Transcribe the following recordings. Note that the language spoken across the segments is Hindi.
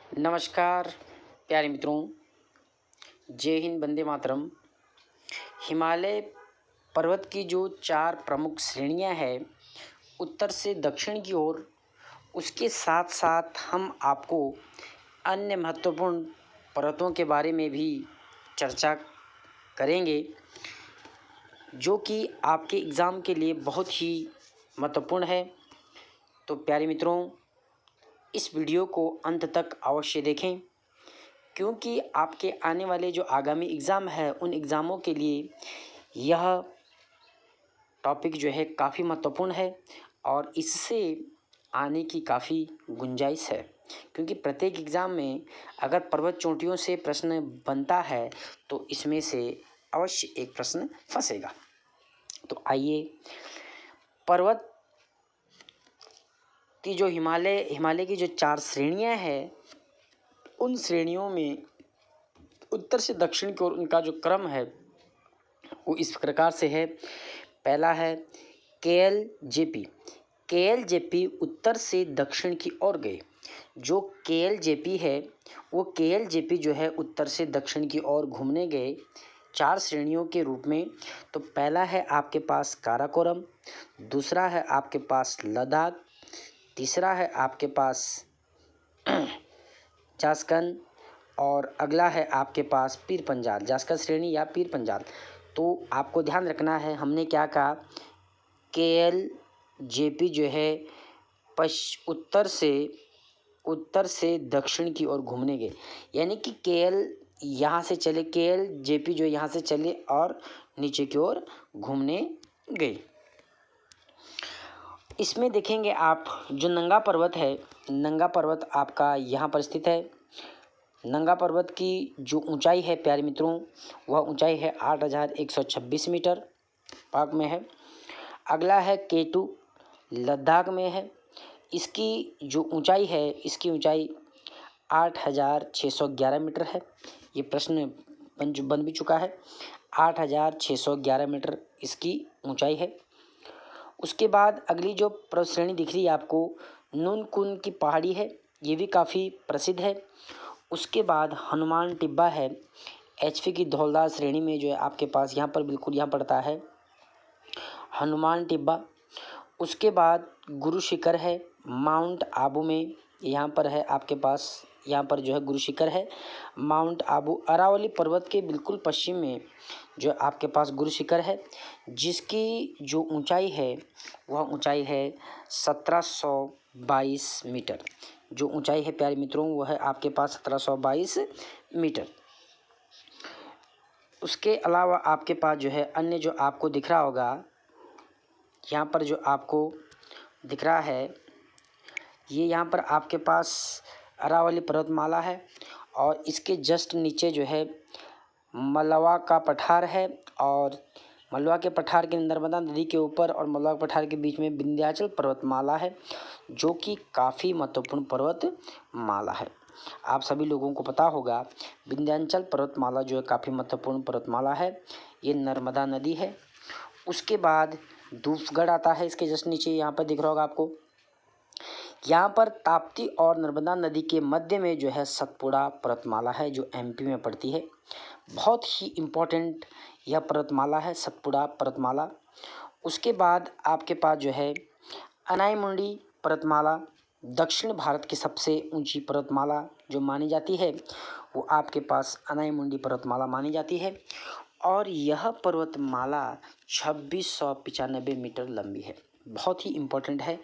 नमस्कार प्यारे मित्रों, जय हिंद, वंदे मातरम। हिमालय पर्वत की जो 4 प्रमुख श्रेणियां हैं उत्तर से दक्षिण की ओर, उसके साथ साथ हम आपको अन्य महत्वपूर्ण पर्वतों के बारे में भी चर्चा करेंगे, जो कि आपके एग्ज़ाम के लिए बहुत ही महत्वपूर्ण है। तो प्यारे मित्रों, इस वीडियो को अंत तक अवश्य देखें, क्योंकि आपके आने वाले जो आगामी एग्ज़ाम है उन एग्ज़ामों के लिए यह टॉपिक जो है काफ़ी महत्वपूर्ण है और इससे आने की काफ़ी गुंजाइश है। क्योंकि प्रत्येक एग्ज़ाम में अगर पर्वत चोटियों से प्रश्न बनता है तो इसमें से अवश्य एक प्रश्न फंसेगा। तो आइए, पर्वत की जो हिमालय की जो 4 श्रेणियां हैं, उन श्रेणियों में उत्तर से दक्षिण की ओर उनका जो क्रम है वो इस प्रकार से है। पहला है KLJP। KLJP उत्तर से दक्षिण की ओर गए। जो KLJP है वो KLJP जो है उत्तर से दक्षिण की ओर घूमने गए 4 श्रेणियों के रूप में। तो पहला है आपके पास काराकोरम, दूसरा है आपके पास लद्दाख, तीसरा है आपके पास जास्कन और अगला है आपके पास पीर पंजाल, जास्कर श्रेणी या पीर पंजाल। तो आपको ध्यान रखना है, हमने क्या कहा, KLJP जो है उत्तर से दक्षिण की ओर घूमने गए, यानी कि KLJP जो यहाँ से चले और नीचे की ओर घूमने गए। इसमें देखेंगे आप जो नंगा पर्वत है, नंगा पर्वत आपका यहाँ पर स्थित है। नंगा पर्वत की जो ऊंचाई है प्यारे मित्रों, वह ऊंचाई है 8126 मीटर पाक में है। अगला है K2, लद्दाख में है। इसकी जो ऊंचाई है, इसकी ऊंचाई 8611 मीटर है। ये प्रश्न बन भी चुका है। 8611 मीटर इसकी ऊंचाई है। उसके बाद अगली जो पर्वत श्रेणी दिख रही है आपको, नूनकुन की पहाड़ी है, ये भी काफ़ी प्रसिद्ध है। उसके बाद हनुमान टिब्बा है, HP की धौलदार श्रेणी में जो है आपके पास यहाँ पर बिल्कुल यहाँ पड़ता है हनुमान टिब्बा। उसके बाद गुरु शिखर है माउंट आबू में, यहाँ पर है आपके पास, यहाँ पर जो है गुरु शिखर है माउंट आबू। अरावली पर्वत के बिल्कुल पश्चिम में जो आपके पास गुरु शिखर है, जिसकी जो ऊंचाई है वह ऊंचाई है 1722 मीटर। जो ऊंचाई है प्यारे मित्रों वह है आपके पास 1722 मीटर। उसके अलावा आपके पास जो है अन्य जो आपको दिख रहा होगा, यहाँ पर जो आपको दिख रहा है, ये यहाँ पर आपके पास अरावली पर्वतमाला है और इसके जस्ट नीचे जो है मलवा का पठार है और मलवा के पठार के नर्मदा नदी के ऊपर और मलवा के पठार के बीच में विंध्याचल पर्वतमाला है, जो कि काफ़ी महत्वपूर्ण पर्वतमाला है। आप सभी लोगों को पता होगा विंध्याचल पर्वतमाला जो है काफ़ी महत्वपूर्ण पर्वतमाला है, ये नर्मदा नदी है। उसके बाद धूपगढ़ आता है, इसके जस्ट नीचे यहाँ पर दिख रहा होगा आपको। यहाँ पर ताप्ती और नर्मदा नदी के मध्य में जो है सतपुड़ा पर्वतमाला है, जो MP में पड़ती है। बहुत ही इम्पोर्टेंट यह पर्वतमाला है सतपुड़ा पर्वतमाला। उसके बाद आपके पास जो है अनायमुंडी पर्वतमाला, दक्षिण भारत की सबसे ऊंची पर्वतमाला जो मानी जाती है वो आपके पास अनायमुंडी पर्वतमाला मानी जाती है और यह पर्वतमाला 2695 मीटर लंबी है। बहुत ही इम्पोर्टेंट है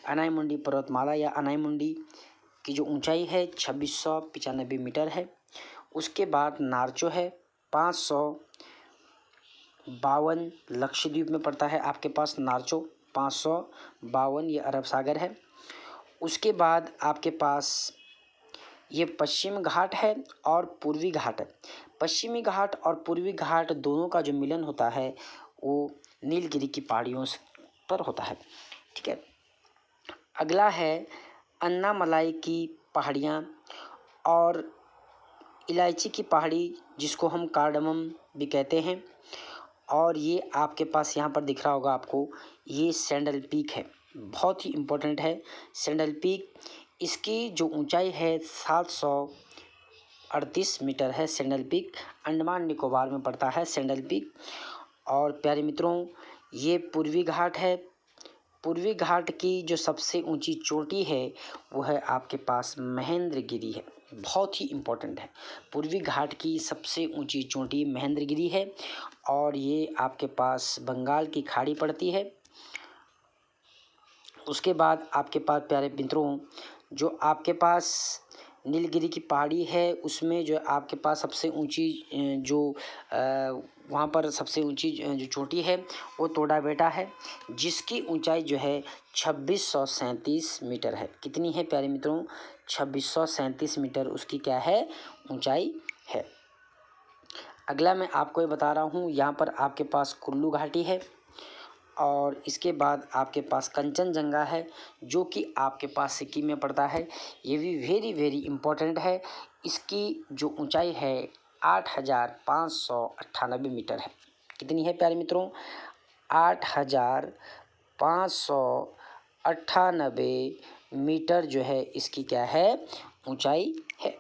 अनायमुंडी पर्वतमाला या अनायमुंडी की जो ऊंचाई है 2695 मीटर है। उसके बाद नारचो है 552, लक्षद्वीप में पड़ता है आपके पास नारचो 552, ये अरब सागर है। उसके बाद आपके पास ये पश्चिम घाट है और पूर्वी घाट है। पश्चिमी घाट और पूर्वी घाट दोनों का जो मिलन होता है वो नीलगिरी की पहाड़ियों पर होता है। ठीक है। अगला है अन्नामलाई की पहाड़ियाँ और इलायची की पहाड़ी, जिसको हम कार्डमम भी कहते हैं, और ये आपके पास यहाँ पर दिख रहा होगा आपको, ये सैंडल पीक है। बहुत ही इम्पोर्टेंट है सैंडल पीक। इसकी जो ऊंचाई है 738 मीटर है। सैंडल पीक अंडमान निकोबार में पड़ता है सैंडल पीक। और प्यारे मित्रों, ये पूर्वी घाट है। पूर्वी घाट की जो सबसे ऊंची चोटी है वो है आपके पास महेंद्रगिरी है। बहुत ही इम्पोर्टेंट है। पूर्वी घाट की सबसे ऊंची चोटी महेंद्रगिरी है और ये आपके पास बंगाल की खाड़ी पड़ती है। उसके बाद आपके पास प्यारे मित्रों, जो आपके पास नीलगिरी की पहाड़ी है उसमें जो आपके पास सबसे ऊंची जो वहाँ पर सबसे ऊंची जो चोटी है वो टोडा बेटा है, जिसकी ऊंचाई जो है 2637 मीटर है। कितनी है प्यारे मित्रों? 2637 मीटर उसकी क्या है? ऊंचाई है। अगला मैं आपको ये बता रहा हूँ, यहाँ पर आपके पास कुल्लू घाटी है और इसके बाद आपके पास कंचनजंगा है जो कि आपके पास सिक्किम में पड़ता है। ये भी वेरी वेरी इम्पोर्टेंट है। इसकी जो ऊंचाई है 8598 मीटर है। कितनी है प्यारे मित्रों? 8598 मीटर जो है इसकी क्या है? ऊंचाई है।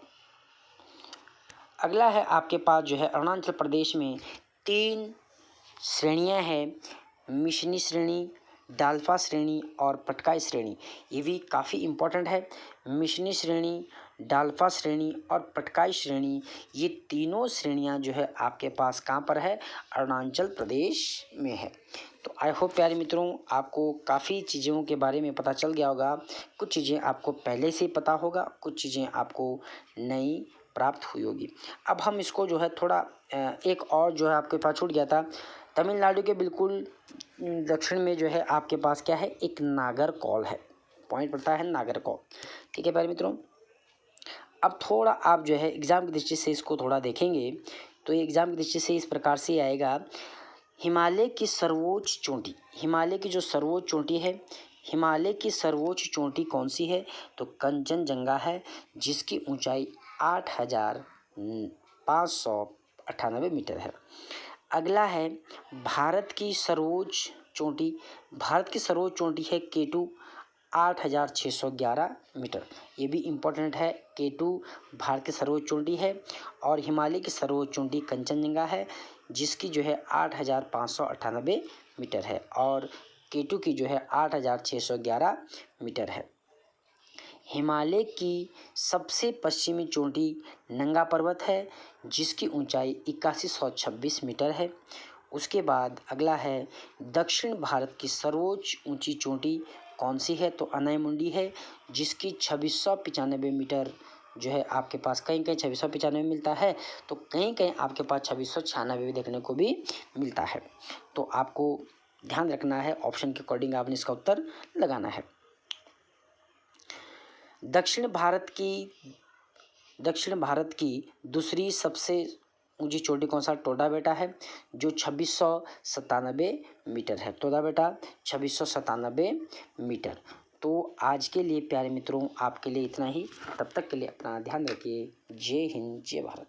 अगला है आपके पास जो है अरुणाचल प्रदेश में 3 श्रेणियां हैं, मिशनी श्रेणी, डाल्फा श्रेणी और पटकाई श्रेणी। ये भी काफ़ी इम्पोर्टेंट है। मिशनी श्रेणी, डाल्फा श्रेणी और पटकाई श्रेणी, ये तीनों श्रेणियां जो है आपके पास कहाँ पर है? अरुणाचल प्रदेश में है। तो आई होप प्यारे मित्रों आपको काफ़ी चीज़ों के बारे में पता चल गया होगा। कुछ चीज़ें आपको पहले से ही पता होगा, कुछ चीज़ें आपको नई प्राप्त हुई होगी। अब हम इसको जो है थोड़ा एक और जो है आपके पास छूट गया था। तमिलनाडु के बिल्कुल दक्षिण में जो है आपके पास क्या है? एक नागरकोल है। पॉइंट पड़ता है नागरकोल। ठीक है प्यारे मित्रों, अब थोड़ा आप जो है एग्ज़ाम की दृष्टि से इसको थोड़ा देखेंगे तो ये एग्ज़ाम की दृष्टि से इस प्रकार से आएगा। हिमालय की सर्वोच्च चोटी, हिमालय की जो सर्वोच्च चोटी है, हिमालय की सर्वोच्च चोटी कौन सी है? तो कंचनजंगा है, जिसकी ऊंचाई 8598 मीटर है। अगला है भारत की सर्वोच्च चोटी। भारत की सर्वोच्च चोटी है K2, 8611 मीटर। ये भी इम्पोर्टेंट है। K2 भारत की सर्वोच्च चोटी है और हिमालय की सर्वोच्च चोटी कंचनजंगा है, जिसकी जो है 8598 मीटर है और K2 की जो है 8611 मीटर है। हिमालय की सबसे पश्चिमी चोटी नंगा पर्वत है, जिसकी ऊंचाई 8126 मीटर है। उसके बाद अगला है दक्षिण भारत की सर्वोच्च ऊंची चोटी कौन सी है? तो अनायमुंडी है, जिसकी 2695 मीटर जो है आपके पास कहीं कहीं 2695 मिलता है, तो कहीं कहीं आपके पास 2696 भी देखने को भी मिलता है। तो आपको ध्यान रखना है, ऑप्शन के अकॉर्डिंग आपने इसका उत्तर लगाना है। दक्षिण भारत की दूसरी सबसे ऊंची चोटी कौन सा? टोडा बेटा है, जो 2697 मीटर है। टोडा बेटा 2697 मीटर। तो आज के लिए प्यारे मित्रों आपके लिए इतना ही। तब तक के लिए अपना ध्यान रखिए। जय हिंद, जय भारत।